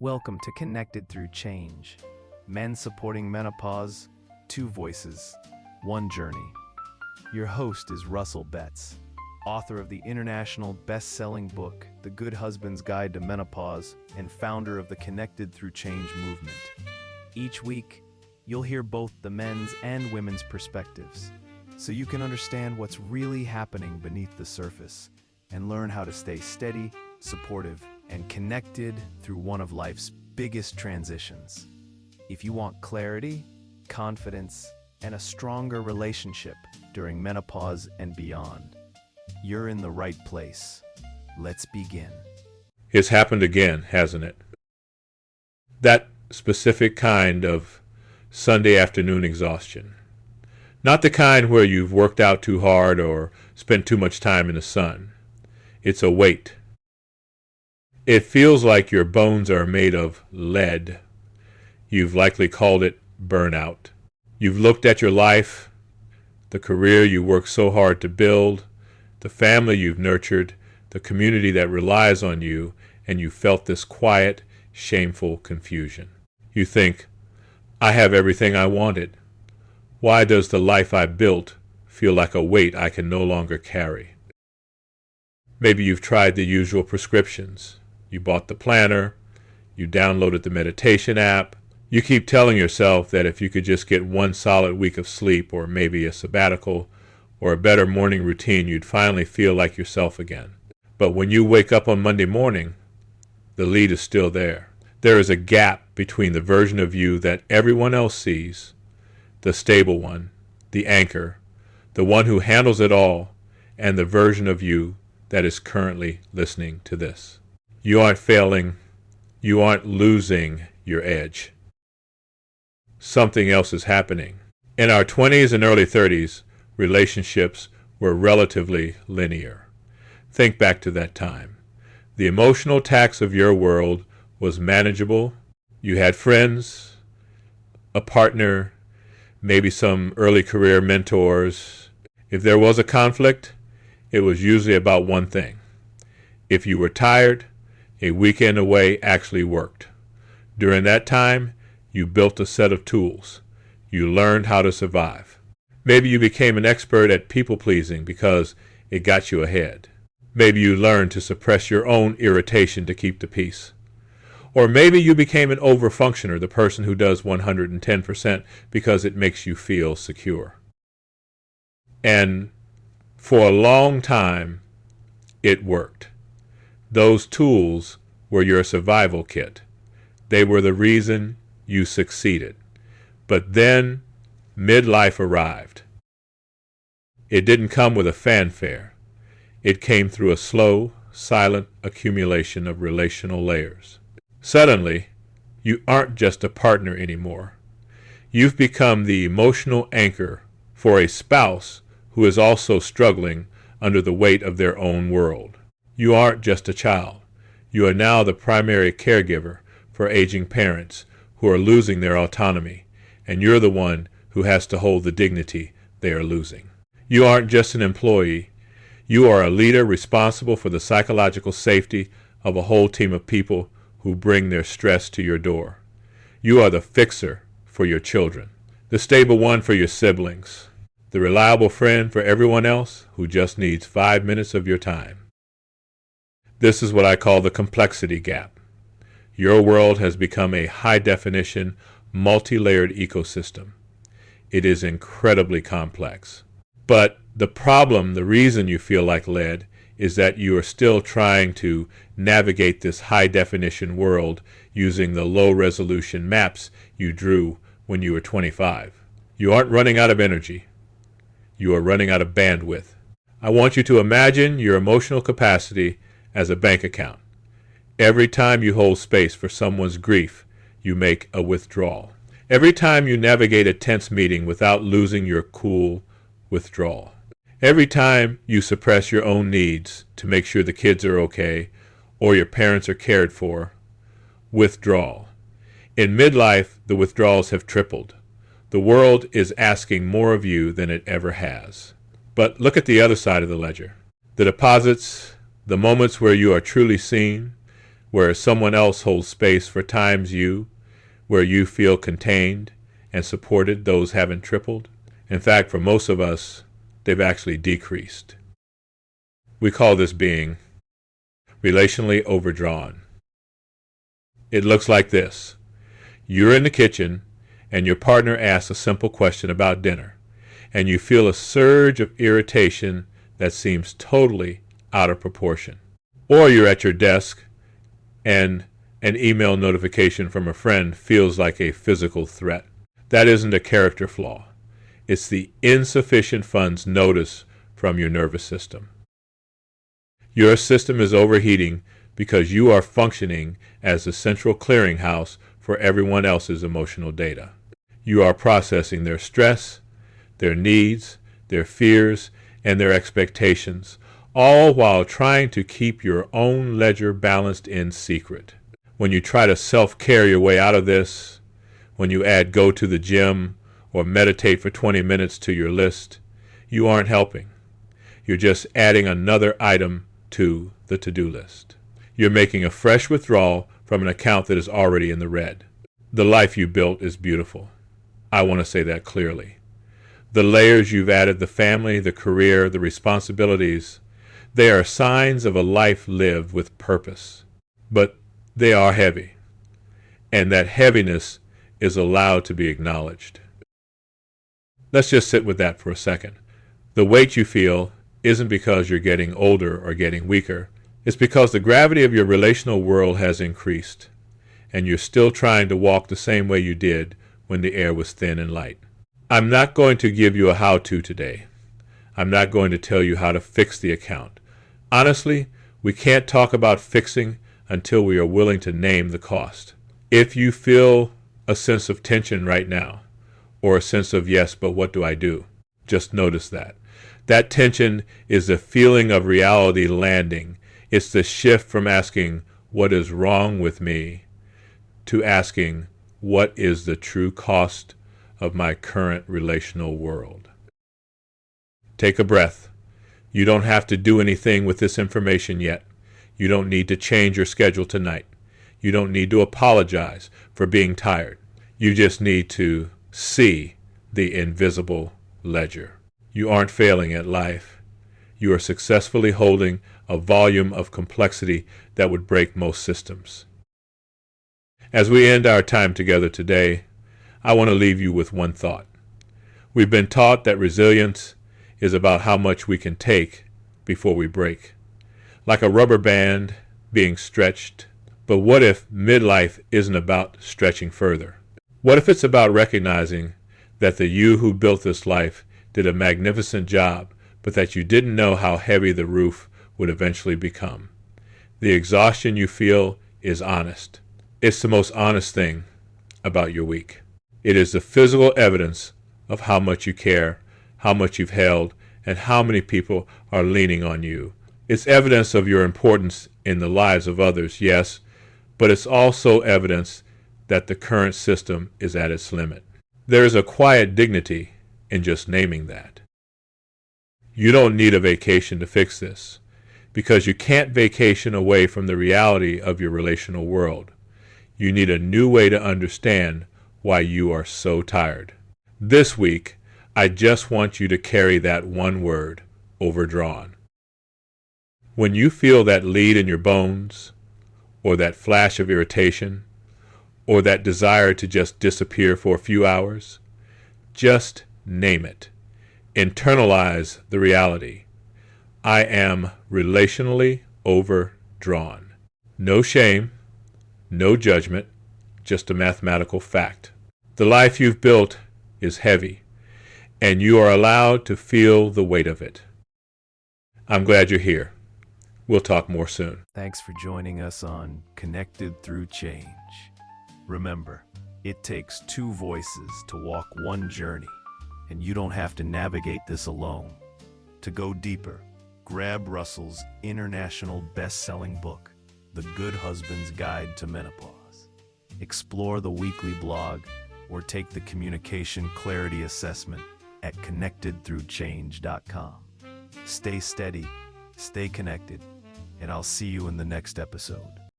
Welcome to Connected Through Change. Men supporting menopause, two voices, one journey. Your host is Russell Betts, author of the international best-selling book, The Good Husband's Guide to Menopause, and founder of the Connected Through Change movement. Each week, you'll hear both the men's and women's perspectives, so you can understand what's really happening beneath the surface and learn how to stay steady, supportive, and connected through one of life's biggest transitions. If you want clarity, confidence, and a stronger relationship during menopause and beyond, you're in the right place. Let's begin. It's happened again, hasn't it? That specific kind of Sunday afternoon exhaustion. Not the kind where you've worked out too hard or spent too much time in the sun. It's a weight. It feels like your bones are made of lead. You've likely called it burnout. You've looked at your life, the career you worked so hard to build, the family you've nurtured, the community that relies on you, and you felt this quiet, shameful confusion. You think, I have everything I wanted. Why does the life I built feel like a weight I can no longer carry? Maybe you've tried the usual prescriptions. You bought the planner, you downloaded the meditation app. You keep telling yourself that if you could just get one solid week of sleep, or maybe a sabbatical, or a better morning routine, you'd finally feel like yourself again. But when you wake up on Monday morning, the lead is still there. There is a gap between the version of you that everyone else sees, the stable one, the anchor, the one who handles it all, and the version of you that is currently listening to this. You aren't failing. You aren't losing your edge. Something else is happening. In our 20s and early 30s, relationships were relatively linear. Think back to that time. The emotional tax of your world was manageable. You had friends, a partner, maybe some early career mentors. If there was a conflict, it was usually about one thing. If you were tired, a weekend away actually worked. During that time, you built a set of tools. You learned how to survive. Maybe you became an expert at people-pleasing because it got you ahead. Maybe you learned to suppress your own irritation to keep the peace. Or maybe you became an overfunctioner, the person who does 110% because it makes you feel secure. And for a long time, it worked. Those tools were your survival kit. They were the reason you succeeded. But then midlife arrived. It didn't come with a fanfare. It came through a slow, silent accumulation of relational layers. Suddenly, you aren't just a partner anymore. You've become the emotional anchor for a spouse who is also struggling under the weight of their own world. You aren't just a child. You are now the primary caregiver for aging parents who are losing their autonomy, and you're the one who has to hold the dignity they are losing. You aren't just an employee. You are a leader responsible for the psychological safety of a whole team of people who bring their stress to your door. You are the fixer for your children, the stable one for your siblings, the reliable friend for everyone else who just needs 5 minutes of your time. This is what I call the complexity gap. Your world has become a high-definition, multi-layered ecosystem. It is incredibly complex. But the reason you feel like lead, is that you are still trying to navigate this high-definition world using the low-resolution maps you drew when you were 25. You aren't running out of energy. You are running out of bandwidth. I want you to imagine your emotional capacity as a bank account. Every time you hold space for someone's grief, you make a withdrawal. Every time you navigate a tense meeting without losing your cool, withdrawal. Every time you suppress your own needs to make sure the kids are okay or your parents are cared for, withdrawal. In midlife, the withdrawals have tripled. The world is asking more of you than it ever has. But look at the other side of the ledger. The deposits, the moments where you are truly seen, where someone else holds space for times where you feel contained and supported, those haven't tripled. In fact, for most of us, they've actually decreased. We call this being relationally overdrawn. It looks like this. You're in the kitchen and your partner asks a simple question about dinner, and you feel a surge of irritation that seems totally out of proportion. Or you're at your desk and an email notification from a friend feels like a physical threat. That isn't a character flaw. It's the insufficient funds notice from your nervous system. Your system is overheating because you are functioning as the central clearinghouse for everyone else's emotional data. You are processing their stress, their needs, their fears, and their expectations, all while trying to keep your own ledger balanced in secret. When you try to self-care your way out of this, when you add go to the gym or meditate for 20 minutes to your list, you aren't helping. You're just adding another item to the to-do list. You're making a fresh withdrawal from an account that is already in the red. The life you built is beautiful. I want to say that clearly. The layers you've added, the family, the career, the responsibilities, they are signs of a life lived with purpose. But they are heavy, and that heaviness is allowed to be acknowledged. Let's just sit with that for a second. The weight you feel isn't because you're getting older or getting weaker. It's because the gravity of your relational world has increased, and you're still trying to walk the same way you did when the air was thin and light. I'm not going to give you a how-to today. I'm not going to tell you how to fix the account. Honestly, we can't talk about fixing until we are willing to name the cost. If you feel a sense of tension right now, or a sense of yes, but what do I do? Just notice that. That tension is the feeling of reality landing. It's the shift from asking, what is wrong with me, to asking, what is the true cost of my current relational world? Take a breath. You don't have to do anything with this information yet. You don't need to change your schedule tonight. You don't need to apologize for being tired. You just need to see the invisible ledger. You aren't failing at life. You are successfully holding a volume of complexity that would break most systems. As we end our time together today, I want to leave you with one thought. We've been taught that resilience is about how much we can take before we break, like a rubber band being stretched. But what if midlife isn't about stretching further? What if it's about recognizing that the you who built this life did a magnificent job, but that you didn't know how heavy the roof would eventually become? The exhaustion you feel is honest. It's the most honest thing about your week. It is the physical evidence of how much you care, how much you've held, and how many people are leaning on you. It's evidence of your importance in the lives of others, yes, but it's also evidence that the current system is at its limit. There is a quiet dignity in just naming that. You don't need a vacation to fix this, because you can't vacation away from the reality of your relational world. You need a new way to understand why you are so tired. This week, I just want you to carry that one word, overdrawn. When you feel that lead in your bones, or that flash of irritation, or that desire to just disappear for a few hours, just name it. Internalize the reality. I am relationally overdrawn. No shame, no judgment, just a mathematical fact. The life you've built is heavy, and you are allowed to feel the weight of it. I'm glad you're here. We'll talk more soon. Thanks for joining us on Connected Through Change. Remember, it takes two voices to walk one journey, and you don't have to navigate this alone. To go deeper, grab Russell's international best-selling book, The Good Husband's Guide to Menopause. Explore the weekly blog or take the Communication Clarity Assessment at connectedthroughchange.com. Stay steady, stay connected, and I'll see you in the next episode.